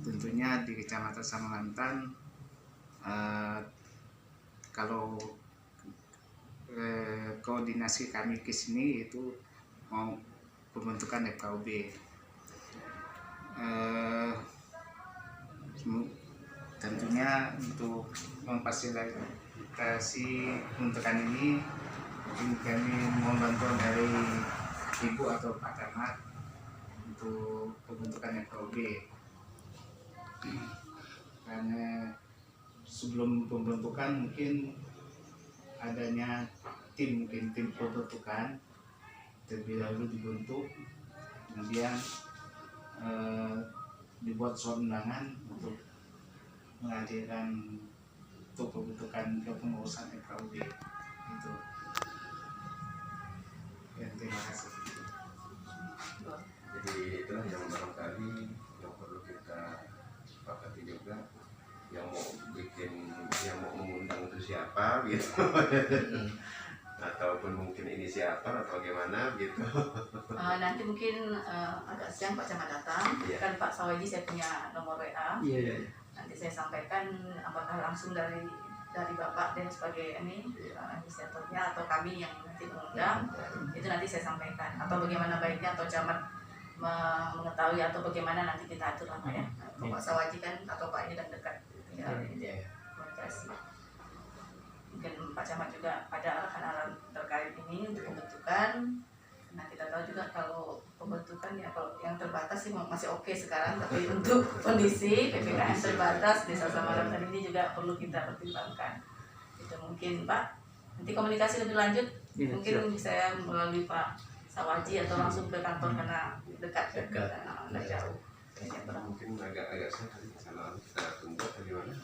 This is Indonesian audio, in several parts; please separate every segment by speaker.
Speaker 1: tentunya di Kecamatan Samalantan kalau koordinasi kami ke sini itu mau pembentukan FKUB. Tentunya untuk memfasilitasi pembentukan ini mungkin kami mohon bantuan dari Ibu atau Pak Camat untuk pembentukan FKUB. Karena sebelum pembentukan mungkin adanya tim pembentukan terlebih dahulu dibentuk, kemudian dibuat surat undangan untuk menghadirkan untuk pembentukan kepengurusan FKUB itu. Ya, terima kasih.
Speaker 2: Jadi itulah yang barangkali yang perlu kita sepakati juga, yang mau mengundang itu siapa gitu. Ataupun mungkin inisiator atau bagaimana gitu.
Speaker 3: Nanti mungkin agak siang Pak Camat datang, kan Pak Sawaji saya punya nomor WA. Nanti saya sampaikan apakah langsung dari Bapak dan sebagai inisiatornya atau kami yang nanti mengundang, itu nanti saya sampaikan. Atau bagaimana baiknya atau Camat mengetahui atau bagaimana nanti kita atur apa ya. Pak Sawaji kan atau Pak ini dan dekat komunikasi. Mungkin Pak Camat juga ada arahan-arahan terkait ini untuk pembentukan. Nah kita tahu juga kalau pembentukan ya kalau yang terbatas sih masih oke sekarang, tapi untuk kondisi PPKM terbatas Desa Samalantan ini juga perlu kita pertimbangkan. Itu mungkin Pak, nanti komunikasi lebih lanjut mungkin saya melalui Pak Sawaji atau langsung ke kantor karena dekat. Jauh.
Speaker 2: Mungkin agak salah kita tunggu atau gimana?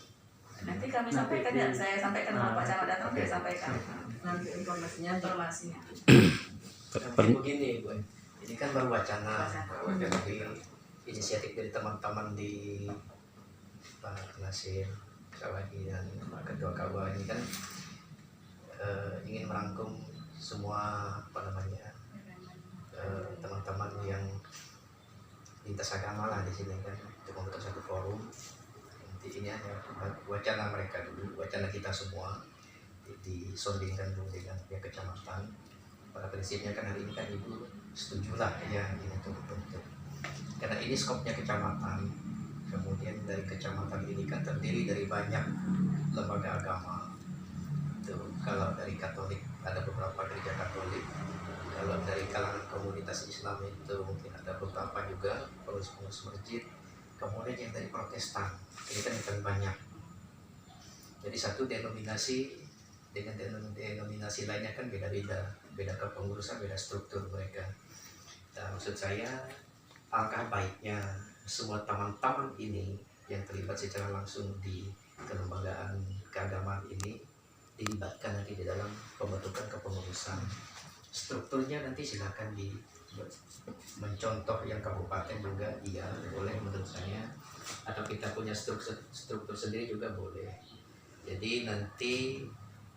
Speaker 3: Nanti kami sampaikan ya, saya sampaikan kalau Pak Camat datang, saya sampaikan nanti informasinya.
Speaker 4: Tapi begini Bu, ini kan baru wacana. Tapi inisiatif dari teman-teman di Pak Nasir, Sawaji dan Pak Ketua KUA ini kan ingin merangkum semua teman-teman yang lintas agama lah di sini kan, untuk membentuk satu forum. Nanti ini hanya wacana mereka dulu, wacana kita semua disondingkan dulu dengan pihak kecamatan. Pada prinsipnya kan hari ini kan Ibu setuju lah ya ini untuk bentuk, karena ini skopnya kecamatan. Kemudian dari kecamatan ini kan terdiri dari banyak lembaga agama. Kalau dari Katolik ada beberapa gereja Katolik, kalau dari kalangan komunitas Islam itu mungkin ada beberapa juga pengurus masjid, kemudian yang dari Protestan ini kan banyak. Jadi satu denominasi dengan denominasi lainnya kan beda kepengurusan, beda struktur mereka. Nah, maksud saya alangkah baiknya semua teman-teman ini yang terlibat secara langsung di kelembagaan keagamaan ini dilibatkan nanti di dalam pembentukan kepengurusan. Strukturnya nanti silakan mencontoh yang kabupaten juga boleh menurut saya, atau kita punya struktur sendiri juga boleh. Jadi nanti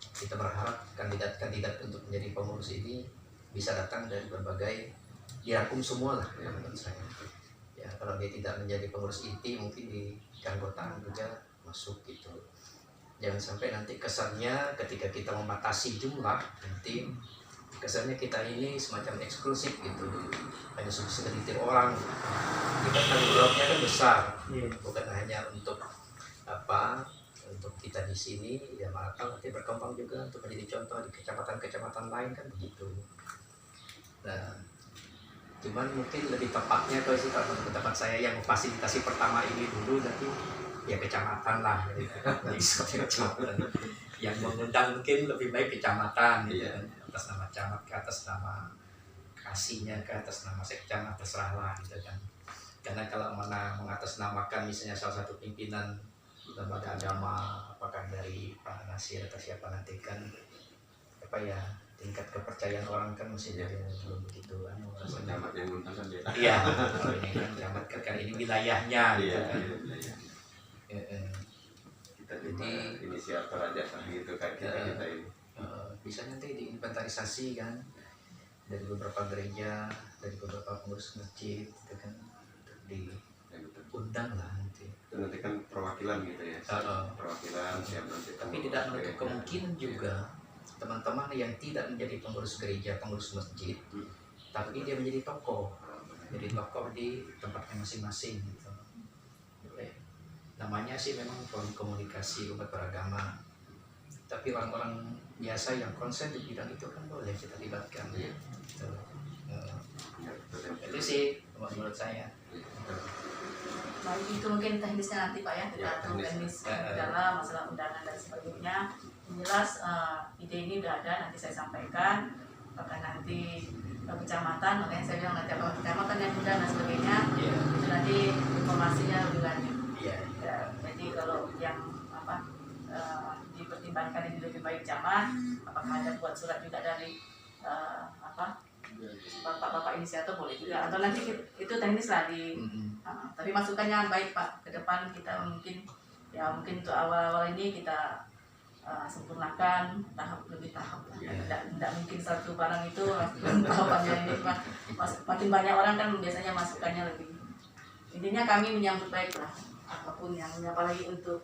Speaker 4: kita berharap kandidat-kandidat untuk menjadi pengurus ini bisa datang dari berbagai, dirangkum semua lah ya, menurut saya. Ya, kalau dia tidak menjadi pengurus inti mungkin di keanggotaan juga masuk gitu. Jangan sampai nanti kesannya ketika kita membatasi jumlah, nanti kesannya kita ini semacam eksklusif gitu, hanya segelintir orang. Kita tanggung jawabnya kan besar, bukan hanya untuk untuk kita di sini, ya malah nanti berkembang juga untuk menjadi contoh di kecamatan-kecamatan lain kan begitu. Nah, cuman mungkin lebih tepatnya kalau tempat saya yang memfasilitasi pertama ini dulu nanti ya kecamatan lah, jadi kecamatan yang mengundang mungkin lebih baik kecamatan gitu kan, atas nama camat ke atas nama kasihnya ke atas nama sekcamatan terserah lah gitu kan. Karena kalau mengatasnamakan misalnya salah satu pimpinan lembaga agama, apakah dari Pak Nasir atau siapa nanti kan tingkat kepercayaan orang kan masih belum begitu kan.
Speaker 2: Camat yang ngundang kan dia.
Speaker 4: Iya, kalau ini kan camat kan ini wilayahnya gitu kan.
Speaker 2: Kita jadi inisiator aja gitu kan kita ini.
Speaker 4: Bisa nanti diinventarisasi kan dari beberapa gereja, dari beberapa pengurus masjid gitu kan, untuk diundang lah nanti.
Speaker 2: nanti kan perwakilan gitu ya. Perwakilan siap nanti.
Speaker 4: Tapi tidak menutup kemungkinan juga teman-teman yang tidak menjadi pengurus gereja, pengurus masjid, tapi dia menjadi tokoh, jadi tokoh di tempatnya masing-masing gitu. Boleh. Namanya sih memang forum komunikasi umat beragama, tapi orang-orang biasa yang konsen di bidang itu kan boleh kita libatkan. Gitu. Itu sih menurut saya.
Speaker 3: Baik, itu mungkin teknisnya nanti Pak ya, kita atur teknis dalam masalah undangan dan sebagainya. Yang jelas ide ini udah ada, nanti saya sampaikan. Bahkan nanti kecamatan, makanya saya bilang nanti apa kecamatan yang undang dan sebagainya, itu nanti informasinya lebih lanjut. Ya, jadi kalau yang dipertimbangkan ini lebih baik camat, apakah ada buat surat juga dari bapak-bapak inisiator boleh juga, atau nanti itu teknis lah tapi masukannya baik Pak, ke depan kita mungkin untuk awal-awal ini kita sempurnakan tahap demi tahap lah. Tidak mungkin satu barang itu tahapannya ini Pak. Makin banyak orang kan biasanya masukannya lebih. Intinya kami menyambut baik lah apapun yang, apalagi untuk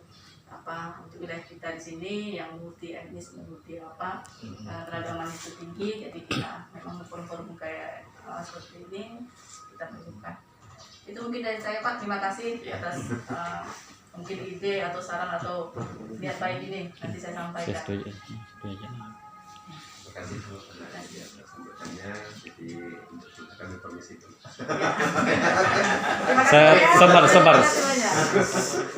Speaker 3: wilayah kita di sini yang multi etnis, multi keragaman itu tinggi, jadi kita memang forum-forum kayak seperti ini kita perlukan. Itu mungkin dari saya Pak, terima kasih atas mungkin ide atau saran atau niat baik ini, nanti saya sampaikan.
Speaker 2: Terima kasih atas sambutannya. Jadi untuk kami permisi dulu.
Speaker 5: Sabar.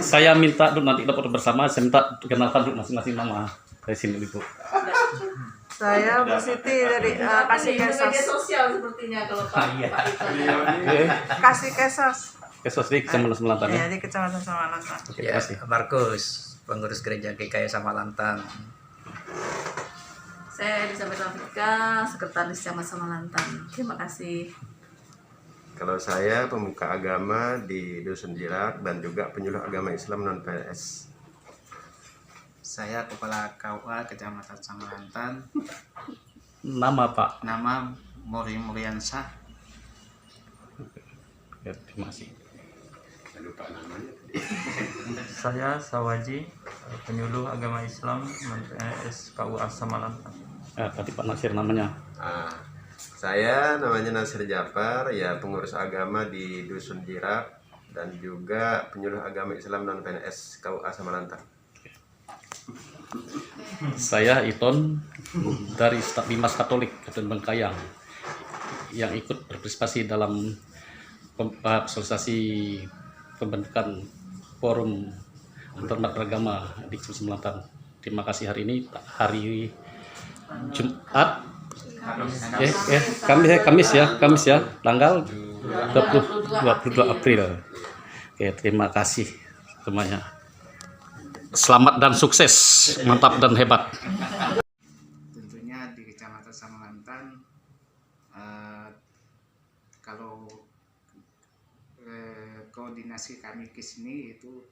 Speaker 5: Saya minta dulu nanti kita foto bersama. Saya minta kenalkan dulu masing-masing nama dari sini Ibu.
Speaker 6: Saya Bu Siti dari Kasih Kesos.
Speaker 3: Media sosial sepertinya kalau Pak
Speaker 6: Kasih Kesos.
Speaker 5: Kesos di Kecamatan Samalantang ya.
Speaker 6: Ya, di Kecamatan Samalantang.
Speaker 5: Oke,
Speaker 4: Ya,
Speaker 5: terima kasih.
Speaker 4: Markus, pengurus gereja GKI Samalantang.
Speaker 3: Saya Elizabeth Rafika, Sekretaris Camat Samalantang. Terima kasih.
Speaker 2: Kalau saya pemuka agama di Dusun Jirak dan juga penyuluh agama Islam non PNS.
Speaker 1: Saya Kepala KUA Kecamatan Samalantang.
Speaker 5: Nama Pak.
Speaker 1: Nama Muriansyah.
Speaker 5: Ya, terima kasih.
Speaker 2: Saya lupa namanya.
Speaker 7: Saya Sawaji, penyuluh agama Islam non-PNS KUA Samalantang.
Speaker 5: Tadi Pak Nasir namanya.
Speaker 2: Saya namanya Nasir Jafar, ya pengurus agama di Dusun Jirak dan juga penyuluh agama Islam non PNS KUA Samalantang.
Speaker 5: Saya Iton dari Staf Bimas Katolik Kabupaten Bengkayang yang ikut berpartisipasi dalam sosialisasi pembentukan forum antarumat beragama di Samalantang. Terima kasih hari ini hari Jumat Kamis ya tanggal 22 April. Oke, terima kasih semuanya. Selamat dan sukses, mantap dan hebat.
Speaker 1: Tentunya di Kecamatan Samalantang kalau koordinasi kami ke sini itu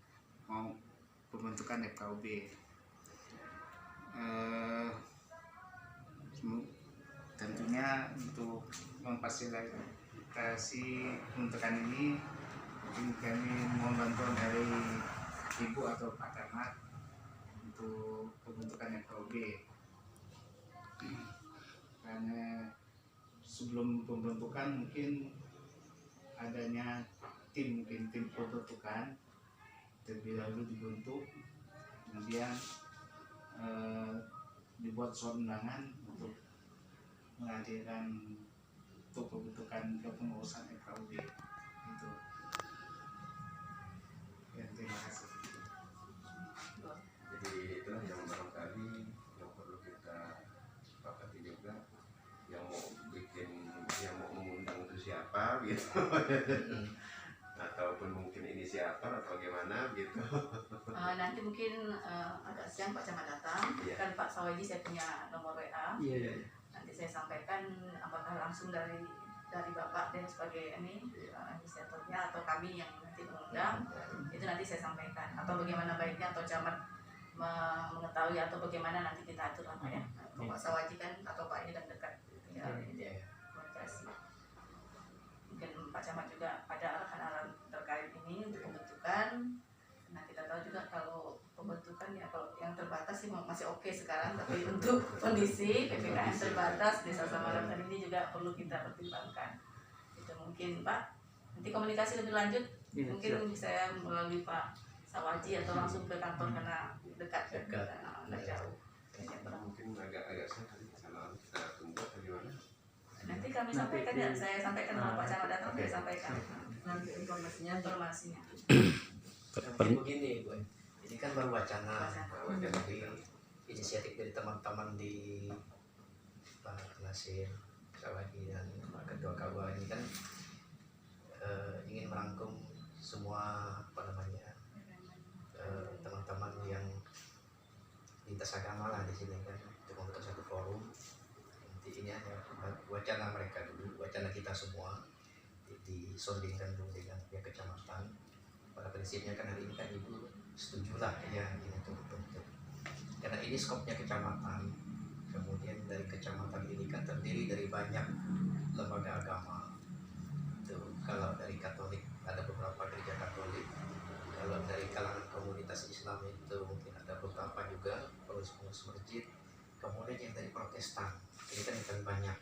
Speaker 1: mau pembentukan FKUB. Tentunya untuk memfasilitasi pembentukan ini mungkin kami mohon bantuan dari Ibu atau Pak Camat untuk pembentukan FKUB. Karena sebelum pembentukan mungkin adanya tim pembentukan terlebih dahulu dibentuk, kemudian dibuat surat undangan untuk menghadirkan untuk pembentukan kepengurusan FKUB itu. Ya, terima kasih.
Speaker 2: Jadi itulah yang barangkali yang perlu kita sepakati juga, yang mau mengundang itu siapa gitu. Ataupun mungkin inisiator atau bagaimana gitu.
Speaker 3: Nanti mungkin agak siang Pak Camat datang, kan Pak Sawaji saya punya nomor WA. Nanti saya sampaikan apakah langsung dari Bapak dan sebagai inisiatornya atau kami yang nanti mengundang, itu nanti saya sampaikan. Atau bagaimana baiknya atau Camat mengetahui atau bagaimana nanti kita atur apa ya. Pak Sawaji kan atau Pak ini kan dekat komunikasi. Mungkin Pak Camat juga ada arahan-arahan terkait ini untuk pembentukan. Nah kita tahu juga kalau pembentukan ya kalau yang terbatas sih masih oke sekarang, tapi untuk kondisi PPKM terbatas Desa Samaran ini juga perlu kita pertimbangkan. Itu mungkin Pak, nanti komunikasi lebih lanjut mungkin saya melalui Pak Sawaji atau langsung ke kantor karena dekat nggak jauh.
Speaker 2: Mungkin agak sekali kalau kita tunggu atau gimana?
Speaker 3: Nanti kami sampaikan ya, saya sampaikan kalau Pak Camat datang, saya sampaikan
Speaker 6: Nanti informasinya.
Speaker 4: Mungkin begini Bu, ini kan baru wacana, jadi inisiatif dari teman-teman di Pak Nasir, Sawaji dan Pak Ketua KUA ini kan ingin merangkum semua teman-teman yang lintas agama lah di sini kan untuk membentuk satu forum. Nanti ini hanya wacana mereka dulu, wacana kita semua disondingkan dulu dengan pihak kecamatan. Pada prinsipnya kan hari ini kan Ibu setuju lah ya ini untuk karena ini skopnya kecamatan. Kemudian dari kecamatan ini kan terdiri dari banyak lembaga agama. Tuh, kalau dari Katolik ada beberapa gereja Katolik, kalau dari kalangan komunitas Islam itu mungkin ada beberapa juga pengurus masjid, kemudian yang dari Protestan ini kan banyak.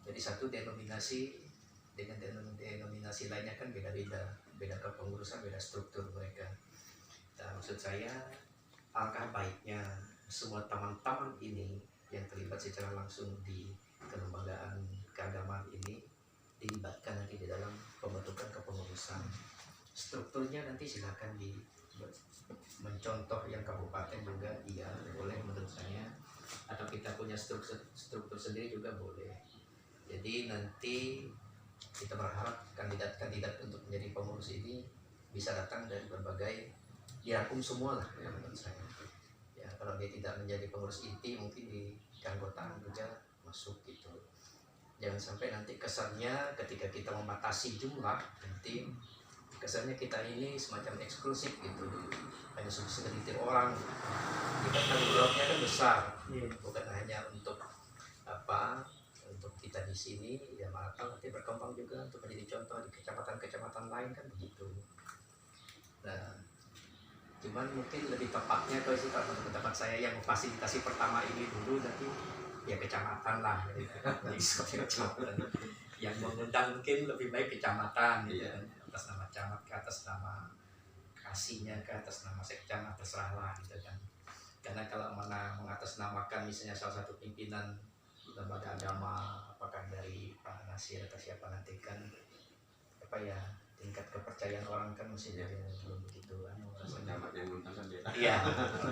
Speaker 4: Jadi satu denominasi dengan denominasi lainnya kan beda kepengurusan, beda struktur mereka. Nah, maksud saya alangkah baiknya semua teman-teman ini yang terlibat secara langsung di kelembagaan keagamaan ini dilibatkan nanti di dalam pembentukan kepengurusan. Strukturnya nanti silakan mencontoh yang kabupaten juga iya boleh menurut saya, atau kita punya struktur sendiri juga boleh. Jadi nanti kita berharap kandidat-kandidat untuk menjadi pengurus ini bisa datang dari berbagai, dirangkum semua lah ya menurut saya. Ya kalau dia tidak menjadi pengurus inti mungkin di keanggotaan juga masuk gitu. Jangan sampai nanti kesannya ketika kita membatasi jumlah nanti kesannya kita ini semacam eksklusif gitu, hanya segelintir orang. Kita tanggung jawabnya kan besar, bukan hanya untuk untuk kita di sini ya, maka nanti berkembang juga untuk menjadi contoh di kecamatan-kecamatan lain kan begitu. Nah, cuman mungkin lebih tepatnya kalau sih kalau untuk tempat saya yang memfasilitasi pertama ini dulu nanti ya kecamatan lah, jadi kecamatan yang mengundang mungkin lebih baik kecamatan gitu kan, atas nama camat ke atas nama kasihnya ke atas nama sekcamat terserah lah gitu kan. Karena kalau mana mengatasnamakan misalnya salah satu pimpinan lembaga agama apakah dari Pak Nasir atau siapa nanti kan tingkat kepercayaan orang kan masih belum begitu kan.
Speaker 2: Camat yang ngundang kan dia.
Speaker 4: Iya,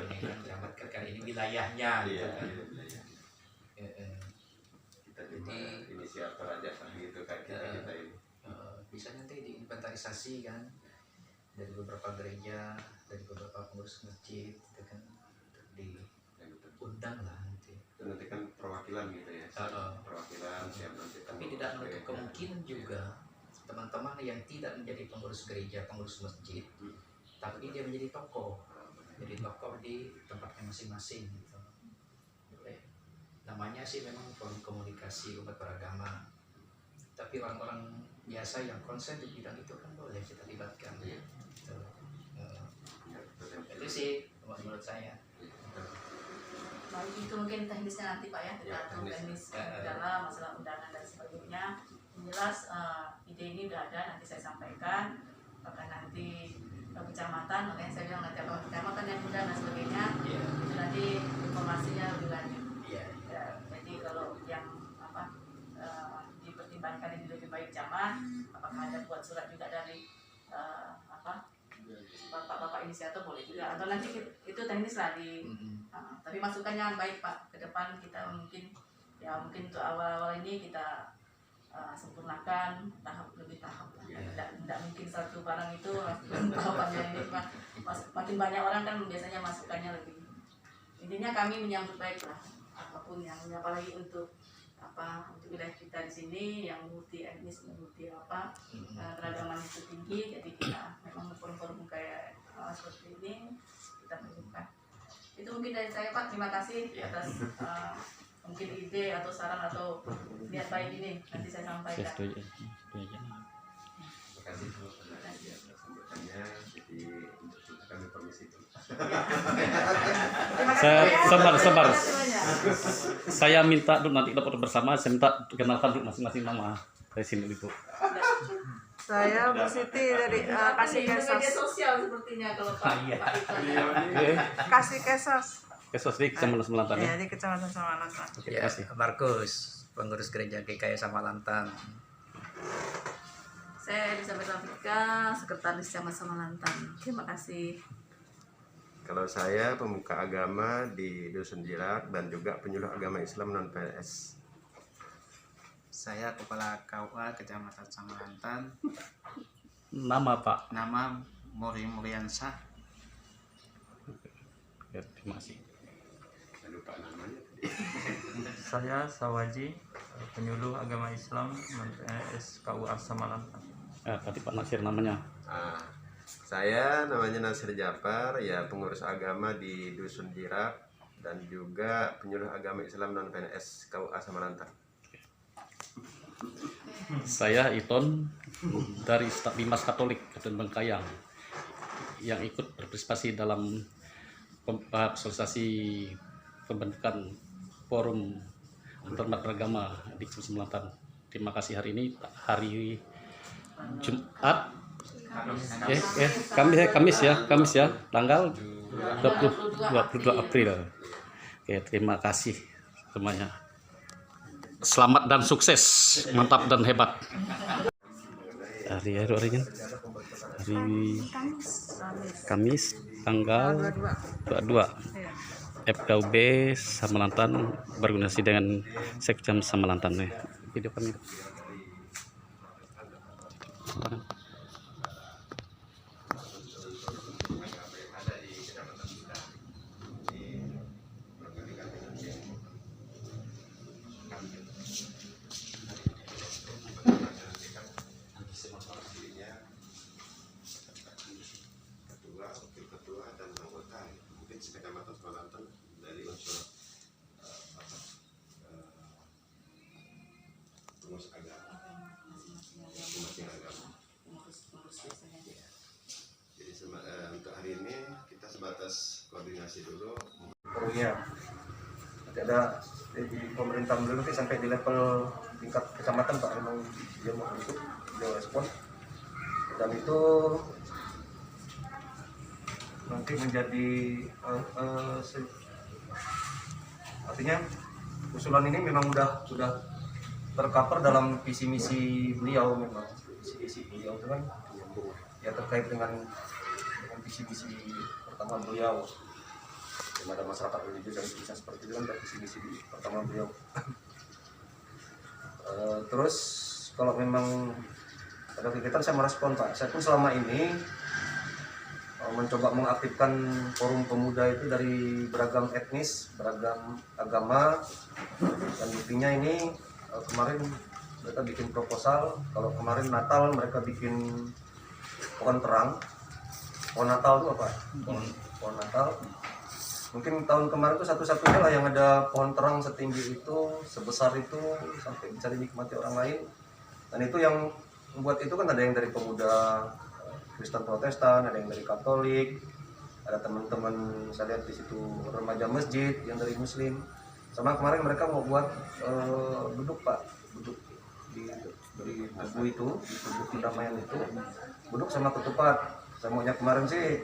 Speaker 4: ini kan camat kan ini wilayahnya gitu kan.
Speaker 2: Kita cuma inisiator aja kan gitu kan kita ini.
Speaker 4: Bisa nanti diinventarisasi kan dari beberapa gereja, dari beberapa pengurus masjid gitu kan, diundang lah nanti.
Speaker 2: Itu nanti kan perwakilan gitu ya. Perwakilan siap nanti.
Speaker 4: Tapi tidak menutup kemungkinan juga teman-teman yang tidak menjadi pengurus gereja, pengurus masjid, tapi dia menjadi tokoh, jadi tokoh di tempatnya masing-masing gitu. Namanya sih memang forum komunikasi umat beragama, tapi orang-orang biasa yang konsen di bidang itu kan boleh kita libatkan ya. Itu sih menurut saya.
Speaker 3: Baik, itu mungkin teknisnya nanti Pak ya, kita atur teknis dalam masalah undangan dan sebagainya. Yang jelas ide ini udah ada, nanti saya sampaikan. Apakah nanti kecamatan, makanya saya bilang nanti apakah kecamatan yang mudah dan sebagainya, itu nanti informasinya lebih lanjut. Ya, jadi kalau yang dipertimbangkan ini lebih baik camat, apakah ada buat surat juga dari bapak-bapak inisiator boleh juga, atau nanti itu teknis lah tapi masukannya baik Pak, ke depan kita mungkin untuk awal-awal ini kita sempurnakan tahap demi tahap lah. Tidak mungkin satu barang itu tahapannya ini makin banyak orang kan biasanya masukannya lebih. Intinya kami menyambut baik lah apapun yang apalagi untuk wilayah kita di sini yang multi etnis, multi keragaman itu tinggi, jadi kita memang forum-forum kayak seperti ini kita perlukan. Itu mungkin dari saya Pak, terima kasih atas mungkin ide atau saran atau niat baik ini, nanti saya sampaikan.
Speaker 2: Terima kasih sambutannya. Jadi
Speaker 5: Sabar. Saya minta dulu nanti kita foto bersama. Saya minta kenalkan dulu masing-masing nama. Dari sini Ibu.
Speaker 6: Saya Bu Siti dari Kasih
Speaker 3: Media
Speaker 6: Kesos.
Speaker 3: sosial sepertinya kalau Pak
Speaker 6: Kasih Kesos.
Speaker 5: Kesos di Kecamatan Samalantan.
Speaker 6: Ya, di Kecamatan Samalantan.
Speaker 5: Oke,
Speaker 4: Ya,
Speaker 5: terima kasih.
Speaker 4: Markus, pengurus gereja GKI Samalantan.
Speaker 3: Saya Elizabeth Rafika, Sekretaris Camat Samalantan. Terima kasih.
Speaker 2: Kalau saya pemuka agama di Dusun Jirak dan juga penyuluh agama Islam non PNS.
Speaker 1: Saya Kepala KUA Kecamatan Samalantan.
Speaker 5: Nama Pak.
Speaker 1: Nama Mori Muriansyah.
Speaker 5: Ya, terima kasih.
Speaker 2: Saya lupa namanya.
Speaker 7: Saya Sawaji, penyuluh agama Islam non PNS KUA Samalantan.
Speaker 5: Tadi Pak Nasir namanya.
Speaker 2: Saya namanya Nasir Japar, ya pengurus agama di Dusun Jirak dan juga penyuluh agama Islam non PNS KUA Samalantan.
Speaker 5: Saya Iton dari Staf Bimas Katolik Kabupaten Bengkayang yang ikut berpartisipasi dalam sosialisasi pembentukan forum antarumat beragama di Samalantan. Terima kasih hari ini hari Jumat Kamis ya tanggal 22 April. Oke, terima kasih semuanya. Selamat dan sukses, mantap dan hebat. Hari Kamis tanggal 22. FKUB Samalantan berkoordinasi dengan Sekjam Samalantan. Video kami.
Speaker 2: Ketua dan anggota mungkin sekecamatan Samalantan dari unsur pengurus agama masing-masing agama. Jadi untuk hari ini kita sebatas koordinasi dulu.
Speaker 8: Forumnya nanti ada di pemerintah dulu nanti sampai di level tingkat kecamatan Pak, memang dia mau bentuk, dia respon dan itu nanti menjadi artinya usulan ini memang sudah tercover dalam visi misi beliau. Memang visi misi beliau itu kan ya terkait dengan visi misi pertama beliau, di mana masyarakat religius dan bisa seperti itu kan visi misi pertama beliau. Terus kalau memang ada kegiatan saya merespon Pak. Saya pun selama ini mencoba mengaktifkan forum pemuda itu dari beragam etnis, beragam agama, dan buktinya ini kemarin mereka bikin proposal. Kalau kemarin Natal mereka bikin pohon terang, pohon Natal itu apa? Pohon Natal. Mungkin tahun kemarin itu satu-satunya lah yang ada pohon terang setinggi itu, sebesar itu, sampai bisa dinikmati orang lain. Dan itu yang membuat itu kan ada yang dari pemuda Kristen Protestan, ada yang dari Katolik, ada teman-teman saya lihat di situ remaja masjid yang dari Muslim. Sama kemarin mereka mau buat duduk Pak, duduk di tubuh itu, di tubuh perdamaian itu, duduk sama ketupat. Saya maunya kemarin sih,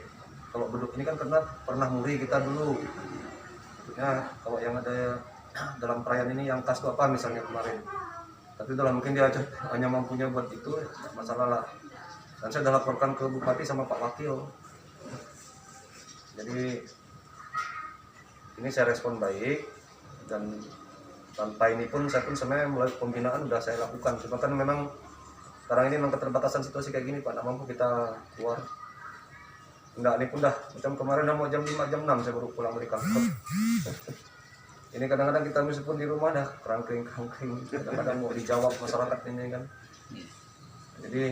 Speaker 8: kalau duduk ini kan pernah muri kita dulu. Maksudnya kalau yang ada dalam perayaan ini yang khas itu apa misalnya kemarin. Tapi dalam mungkin dia hanya mampunya buat itu, tidak masalah lah. Dan saya sudah laporkan ke Bupati sama Pak Wakil. Jadi ini saya respon baik, dan tanpa ini pun saya pun sebenarnya mulai pembinaan sudah saya lakukan. Cuma kan memang sekarang ini memang keterbatasan situasi kayak gini Pak, tidak mampu kita keluar. Enggak, ini pun dah macam kemarin mau jam 5 jam 6 saya baru pulang dari kantor. Ini kadang-kadang kita meskipun di rumah dah kerangkring, kadang-kadang mau dijawab masyarakat ini kan. Jadi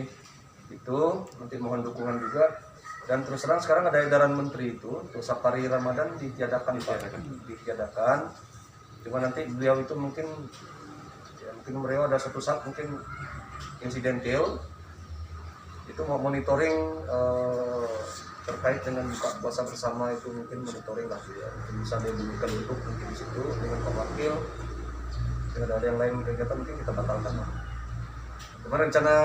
Speaker 8: itu nanti mohon dukungan juga. Dan terus terang sekarang ada edaran menteri itu untuk safari Ramadan ditiadakan Pak, ditiadakan. Cuma nanti beliau itu mungkin beliau ada suatu saat mungkin insidental itu mau monitoring terkait dengan buka puasa bersama itu mungkin monitoring lah ya. Mungkin bisa diberikan duduk mungkin di situ dengan Pak Wakil. Dengan ada yang lain kegiatan mungkin kita batalkan lah. Kemarin rencana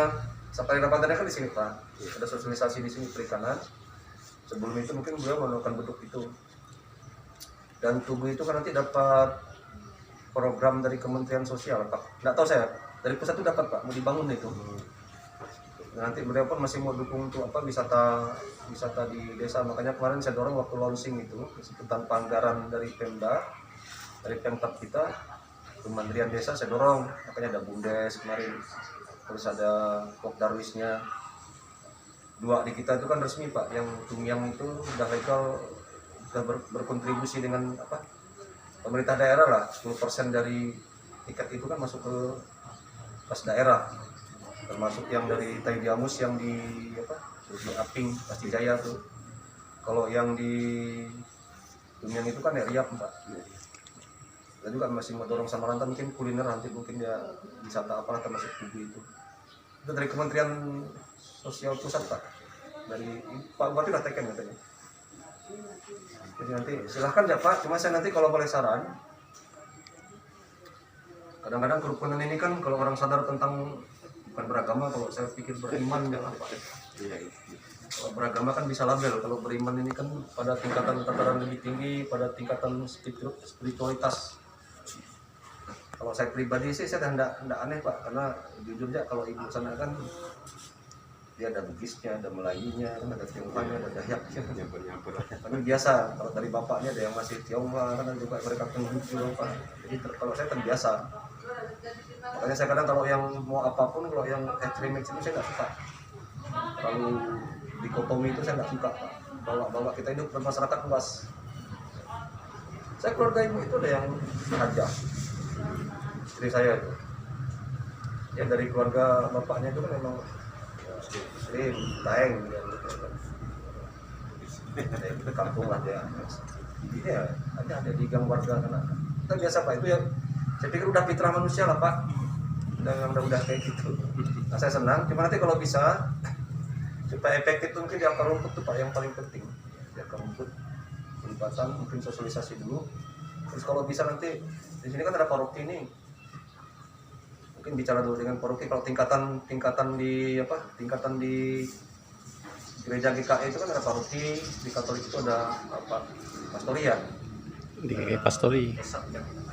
Speaker 8: sampai rapatannya kan di sini Pak. Ada sosialisasi di sini perikanan. Sebelum itu mungkin beliau melakukan bentuk itu. Dan Tugu itu kan nanti dapat program dari Kementerian Sosial Pak. Nggak tahu saya, dari pusat itu dapat Pak, mau dibangun itu. Nanti beliau pun masih mau dukung untuk apa wisata di desa. Makanya kemarin saya dorong waktu launching itu meskipun tanpa anggaran dari Pemda, dari Pemkab kita, Kementerian Desa saya dorong. Makanya ada BUMDes kemarin, terus ada Pokdarwisnya. 2 di kita itu kan resmi Pak, yang Tungyang itu udah legal, sudah berkontribusi dengan apa pemerintah daerah lah, 10% dari tiket itu kan masuk ke kas daerah, termasuk yang dari Taidiamus yang di apa di Aping Pasti Jaya tuh. Kalau yang di Tungyang itu kan ya Riap Pak. Kita juga masih mau dorong Samarantan mungkin kuliner nanti mungkin ya wisata apalah termasuk Tugu itu dari Kementerian Sosial Pusat Pak, dari Pak Bupati udah teken katanya. Jadi nanti silahkan ya Pak, cuma saya nanti kalau boleh saran, kadang-kadang kerukunan ini kan kalau orang sadar tentang bukan beragama, kalau saya pikir beriman ya Pak. Kalau beragama kan bisa label, kalau beriman ini kan pada tingkatan tataran lebih tinggi, pada tingkatan spiritualitas. Kalau saya pribadi sih saya tidak aneh Pak, karena jujur aja kalau ibu sana kan dia ada Bugisnya, ada Melayunya, kan ada Tionghoanya, ada Dayaknya, tapi biasa. Kalau dari bapaknya ada yang masih Tionghoa, kan juga mereka penghujur Pak. Jadi kalau saya terbiasa. Makanya saya kadang kalau yang mau apapun, kalau yang ekstrim itu saya nggak suka. Kalau dikotomi itu saya nggak suka Pak. Bawa kita hidup bermasyarakat luas. Saya keluarga ibu itu ada yang Haja, istri saya itu. Ya dari keluarga bapaknya itu kan memang Muslim, Daeng itu kampung lah dia. Ini ya ada di gang warga karena kita biasa Pak itu ya. Saya pikir udah fitrah manusia lah Pak. Udah kayak gitu. Nah, saya senang. Cuma nanti kalau bisa supaya efektif itu mungkin di akar rumput tuh Pak yang paling penting. Di akar rumput pelibatan mungkin sosialisasi dulu. Terus kalau bisa nanti di sini kan ada paroki nih. Mungkin bicara dulu dengan paroki. Kalau tingkatan di gereja GKI itu kan ada paroki, di Katolik itu ada apa? Pastori ya.
Speaker 5: Di Pastori.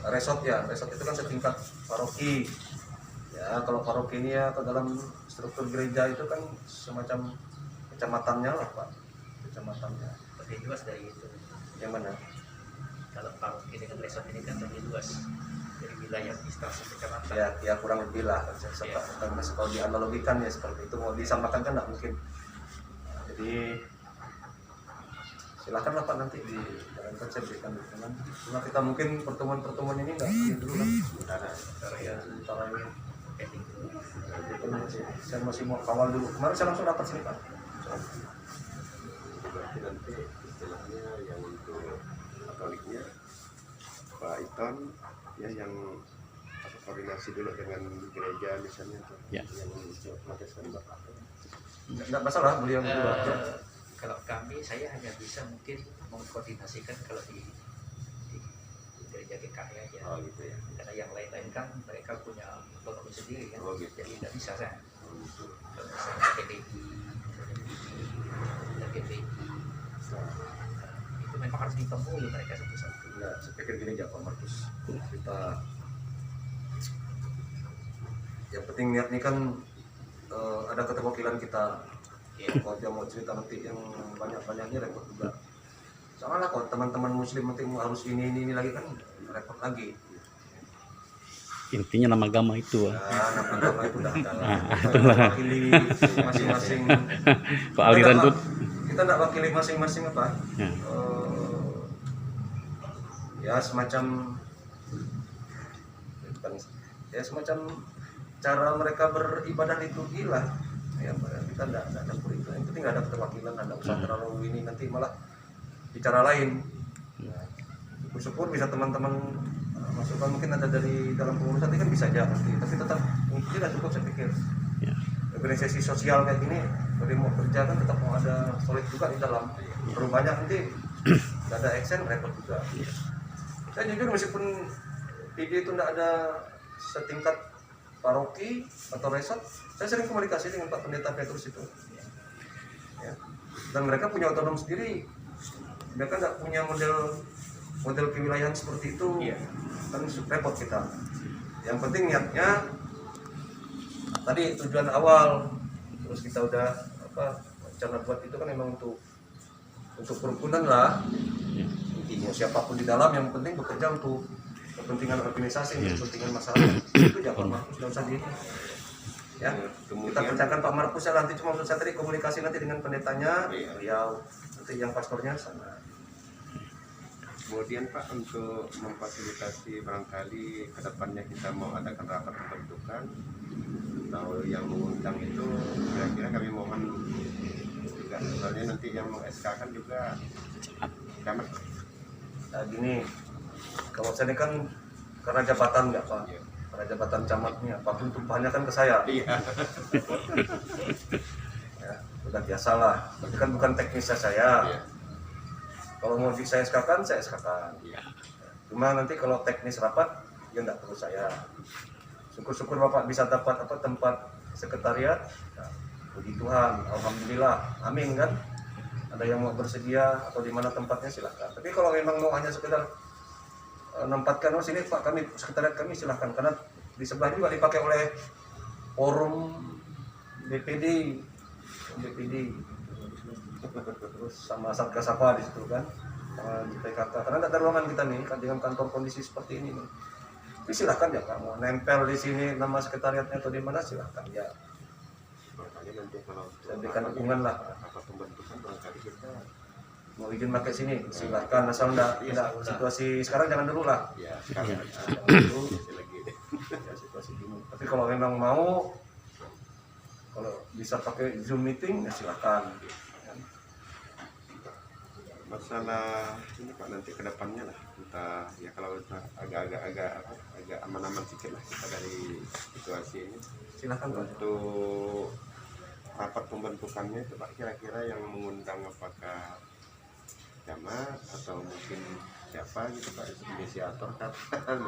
Speaker 8: Resort itu kan setingkat paroki. Ya, kalau paroki ini ya atau dalam struktur gereja itu kan semacam kecamatannya lah Pak. Kecamatannya.
Speaker 4: Lebih luas dari itu.
Speaker 8: Yang mana?
Speaker 4: Kalau paroki dengan resort ini kan lebih luas dari wilayah instansi kecamatan.
Speaker 8: Ya kurang lebih lah. Karena kalau dianalogikan ya seperti itu, mau disamakan kan nggak mungkin. Jadi silakan lah Pak nanti dijalankan, saya berikan dukungan. Cuma kita mungkin pertemuan ini nggak dulu kan. Sementara ini. Saya masih mau kawal dulu. Kemarin saya langsung dapat sini Pak.
Speaker 2: Berarti nanti istilahnya yang untuk Katoliknya Pak Iton ya yang koordinasi dulu dengan gereja misalnya
Speaker 5: ya.
Speaker 2: Yang untuk Protestan Bapak.
Speaker 8: Nggak masalah beliau berdua.
Speaker 4: Kalau kami, saya hanya bisa mungkin mengkoordinasikan kalau di gereja GKI aja.
Speaker 2: Oh gitu ya.
Speaker 4: Karena yang lain-lain kan mereka punya otonomi sendiri kan.
Speaker 2: Oh, gitu.
Speaker 4: Jadi tidak bisa saya. Kalau misalnya PDI, itu memang harus ditemui mereka satu-satu.
Speaker 8: Nah, saya pikir gini aja Pak Markus. Kita yang penting niat ini kan ada keterwakilan kita. Kalau dia mau cerita nanti yang banyak-banyaknya repot juga. Soalnya kalau teman-teman muslim nanti harus ini lagi kan repot lagi.
Speaker 5: Intinya nama agama itu.
Speaker 8: Nah, nama agama itu udah ada.
Speaker 5: Itu lah.
Speaker 8: Wakili masing-masing.
Speaker 5: Pak aliran tuh.
Speaker 8: Kita tidak wakili masing-masing apa?
Speaker 5: Ya.
Speaker 8: Ya semacam cara mereka beribadah liturgi lah. Ya, kita tidak campur itu. Yang penting nggak ada keterwakilan, ada usah terlalu ini nanti malah bicara lain. Syukur bisa teman-teman masukan mungkin ada dari dalam pengurus nanti kan bisa aja nanti, tapi tetap tidak cukup saya pikir.
Speaker 5: Ya.
Speaker 8: organisasi sosial kayak gini, kalau dia mau kerja kan tetap mau ada solid juga di dalam. Terlalu banyak nanti nggak ada action, repot juga. Saya jujur meskipun PD itu nggak ada setingkat paroki atau resort, saya sering komunikasi dengan Pak Pendeta Petrus itu. Ya. Dan mereka punya otonom sendiri. Mereka nggak punya model kewilayahan seperti itu. Kan repot kita. Yang penting niatnya tadi tujuan awal, terus kita udah rencana buat itu kan memang untuk kerukunan lah. Intinya siapapun di dalam yang penting bekerja untuk kepentingan organisasi, untuk kepentingan masyarakat. Itu ya Pak Markus, nggak usah di ya. Kita percayakan Pak Markus ya, nanti cuma untuk saya tadi komunikasi nanti dengan pendetanya, beliau nanti yang pastornya sana.
Speaker 2: Kemudian Pak, untuk memfasilitasi barangkali kedepannya kita mau adakan rapat pembentukan atau yang mengundang itu, kira-kira kami mohon juga, soalnya nanti yang meng-SK kan juga camat.
Speaker 8: Nah gini, kalau saya ini kan karena jabatan nggak Pak, karena jabatan camatnya, apapun tumpahannya kan ke saya. Ya, udah biasalah, tapi kan bukan teknisnya saya. Kalau mau saya SK-kan, saya SK-kan. Cuma nanti kalau teknis rapat, ya nggak perlu saya. Syukur-syukur Bapak bisa dapat tempat sekretariat. Nah, puji Tuhan, alhamdulillah, amin kan. Ada yang mau bersedia atau di mana tempatnya silahkan. Tapi kalau memang mau hanya sekedar menempatkan sini Pak, kami sekretariat kami silahkan, karena di sebelah juga dipakai oleh forum BPD, terus sama Satgas apa di situ kan, sama di PKK, karena tidak ada ruangan kita nih kan dengan kantor kondisi seperti ini nih. Tapi silahkan ya Pak, mau nempel di sini nama sekretariatnya atau di mana silahkan ya.
Speaker 2: Makanya nanti kalau
Speaker 8: Saya berikan dukungan lah.
Speaker 2: apa pembentukan barangkali kita
Speaker 8: Mau izin pakai sini silahkan, asal tidak situasi sekarang jangan dulu lah.
Speaker 2: ya sekarang
Speaker 8: Jangan dulu.
Speaker 2: lagi
Speaker 8: Ya, situasi dulu. Tapi kalau memang mau, kalau bisa pakai Zoom meeting ya silakan.
Speaker 2: masalah ini Pak, nanti kedepannya lah kita ya kalau agak aman-aman sedikit lah kita dari situasi ini.
Speaker 8: Silakan Pak.
Speaker 2: Untuk rapat pembentukannya itu Pak, kira-kira yang mengundang apakah jamaah atau mungkin siapa gitu Pak, inisiator kan?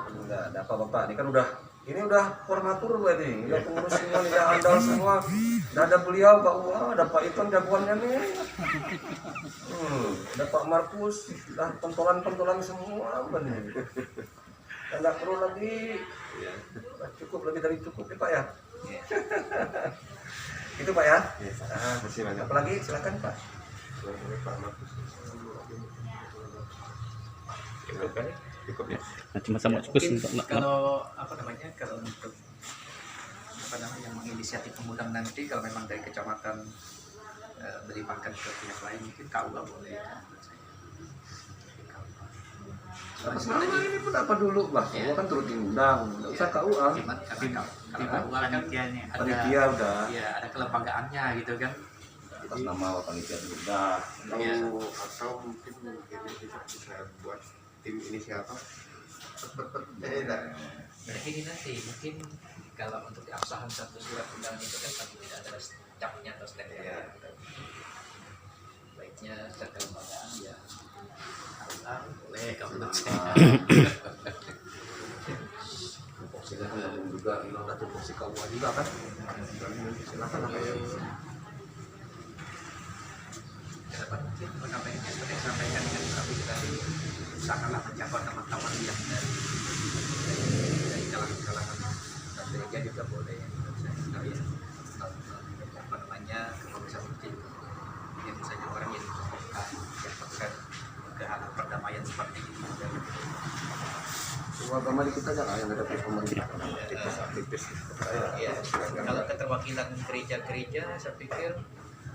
Speaker 8: Enggak ada apa Bapak, ini udah formatur gue nih, udah pengurus semua, udah andal semua. Udah ada beliau Pak Wah, ada Pak Iton jagoannya nih. Ada Pak Markus, udah pentolan semua bener. Enggak perlu lagi. Udah cukup, lebih dari cukup ya Pak ya. Itu Pak ya.
Speaker 2: Terima kasih banyak.
Speaker 8: Apalagi silakan Pak.
Speaker 2: Pak Markus. Cukup kan? Cukup ya.
Speaker 5: Nah, cuma sama cukup
Speaker 4: Kalau kalau untuk yang menginisiatif mengundang nanti, kalau memang dari kecamatan melimpahkan ke pihak lain, mungkin KUA boleh ya.
Speaker 8: Sebenarnya ini pun apa dulu Pak? KUA kan turut diundang, nggak usah KUA.
Speaker 4: Karena KUA kan
Speaker 8: Panitia udah.
Speaker 4: ya ada kelembagaannya gitu kan.
Speaker 8: Atas nama panitia udah.
Speaker 2: Atau mungkin ini bisa buat tim inisiator.
Speaker 4: Nah ini nanti mungkin kalau untuk diabsahan satu surat undangan itu kan tapi tidak ada capnya atau stempelnya. Baiknya secara kelembagaan ya boleh kalau menurut saya.
Speaker 8: Silakan gabung juga, ini ada tupoksi KUA juga kan. Silakan apa ya.
Speaker 4: Dapat mungkin menyampaikan seperti yang disampaikan dengan kami tadi, usahakanlah menjangkau teman-teman yang dari kalangan gereja juga boleh sekalian kepolisian mungkin saja orang yang ditokohkan yang konsep ke hal perdamaian seperti ini.
Speaker 8: Semua agama di kita jangan yang ada pemerintah.
Speaker 4: Ya, kalau keterwakilan gereja-gereja saya pikir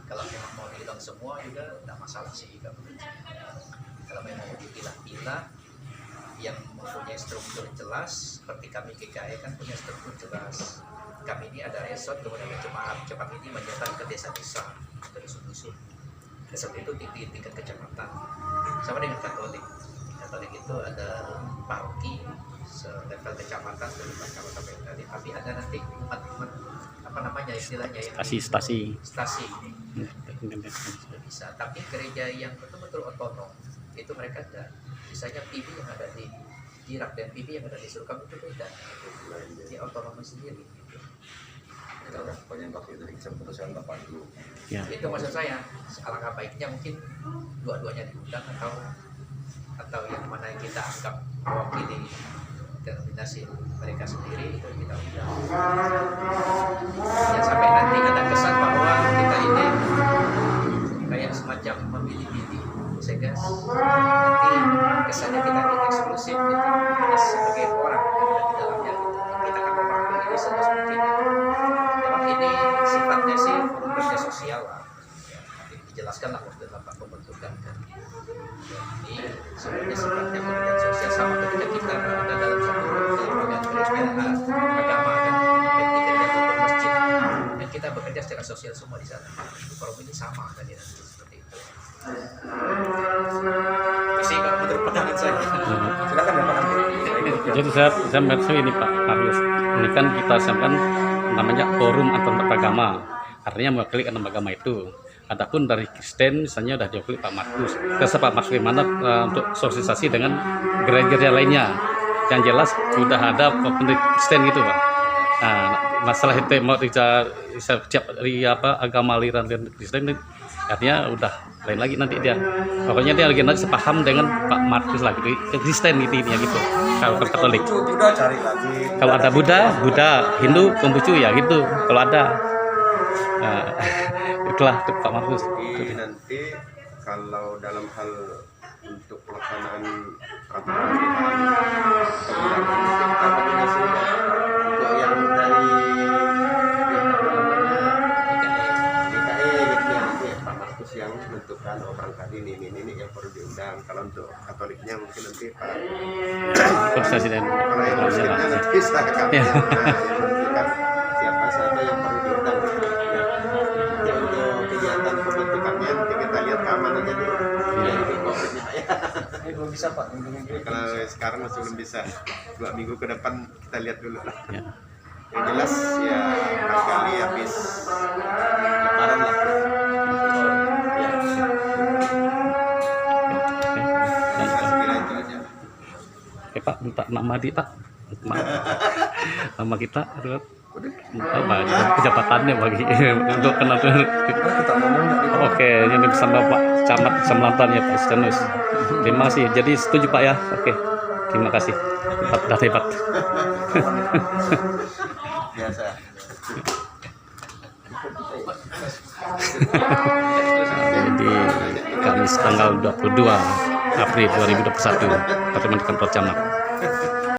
Speaker 4: kalau memang mau dihilang semua juga tidak masalah sih kalau memang mau dipilah-pilah yang mempunyai struktur jelas seperti kami GKI kan punya struktur jelas. Kami ini ada resort, kemudian jemaat ini menjabat ke desa-desa ke dusun-dusun. Resort itu di tingkat kecamatan sama dengan Katolik itu ada paroki selevel kecamatan dari kecamatan tadi, tapi ada nanti umat apa namanya istilahnya ya,
Speaker 5: stasi.
Speaker 4: stasi sudah bisa. Tapi gereja yang betul-betul otonom itu mereka enggak. Misalnya PIB yang ada di Irak dan PIB yang ada di Surkam itu beda. Dia otonom sendiri. Gitu.
Speaker 8: Penyebab itu keputusan Bapak dulu.
Speaker 5: Ya.
Speaker 4: Itu maksud saya. Alangkah baiknya mungkin dua-duanya diundang atau yang mana yang kita anggap mewakili denominasi mereka sendiri itu kita undang. Ya sampai nanti ada kesan bahwa kita ini kayak semacam memilih-milih, sehingga nanti kesannya kita ini eksklusif gitu. Kita sebagai orang yang ada di dalamnya gitu. Kita akan memahami ini seperti ini. Memang ini sifatnya sih forum kerja sosial lah. Ya, nanti dijelaskan lah waktu dalam pembentukan kan. Ini sebenarnya sifatnya pekerjaan sosial sama ketika kita ada dalam satu lembaga Kristen agama kan, kita untuk masjid dan kita bekerja secara sosial semua di sana. Forum ini sama kan ya, seperti itu. Sih kalau menurut pandangan saya.
Speaker 8: Silakan ya Pak Nanti.
Speaker 5: Jadi saya merasa ini Pak Marius, ini kan kita sampaikan namanya forum antar agama, artinya mewakili enam agama itu. Adapun dari Kristen misalnya sudah diwakili Pak Markus. Terus Pak Markus gimana untuk sosialisasi dengan gereja lainnya? Yang jelas sudah ada pemilik Kristen gitu Pak. Nah, masalah itu mau setiap agama aliran Kristen artinya udah lain lagi nanti dia. Pokoknya dia lagi nanti sepaham dengan Pak Markus lagi Kristen gitu ya gitu. Kalau Katolik.
Speaker 8: Buddha cari lagi.
Speaker 5: Kalau ada Buddha, Hindu, Konghucu ya gitu. Kalau ada itulah Pak Markus.
Speaker 2: Jadi nanti kalau dalam hal untuk pelaksanaan peraturan kemudian kita koordinasi untuk yang dari DKI gitu ya, nanti Pak Markus yang menentukan barangkali ini yang perlu diundang. Kalau untuk Katoliknya mungkin nanti Pak
Speaker 5: Presiden.
Speaker 2: kalau yang Muslimnya nanti saya akan yang menentukan siapa saja yang perlu diundang. Jadi untuk kegiatan pembentukannya nanti kita lihat keamanannya dulu.
Speaker 8: Belum bisa Pak, minggu-minggu.
Speaker 2: Kalau sekarang masih belum bisa, 2 minggu ke depan kita lihat dulu lah.
Speaker 5: Ya.
Speaker 2: Yang jelas ya barangkali habis lebaran lah. Ya. Saya kira itu aja.
Speaker 5: Oke Pak, minta nama di Pak. Nama kita apa kejabatannya bagi untuk kenal.
Speaker 8: Kita ngomong dari
Speaker 5: Oke, ini bersama Pak Camat Semelantan ya Pak Stanus. Terima kasih. Jadi setuju Pak ya. Oke. Terima kasih. Hebat.
Speaker 2: Biasa.
Speaker 5: Jadi Kamis tanggal 22 April 2021 Departemen Kantor Camat.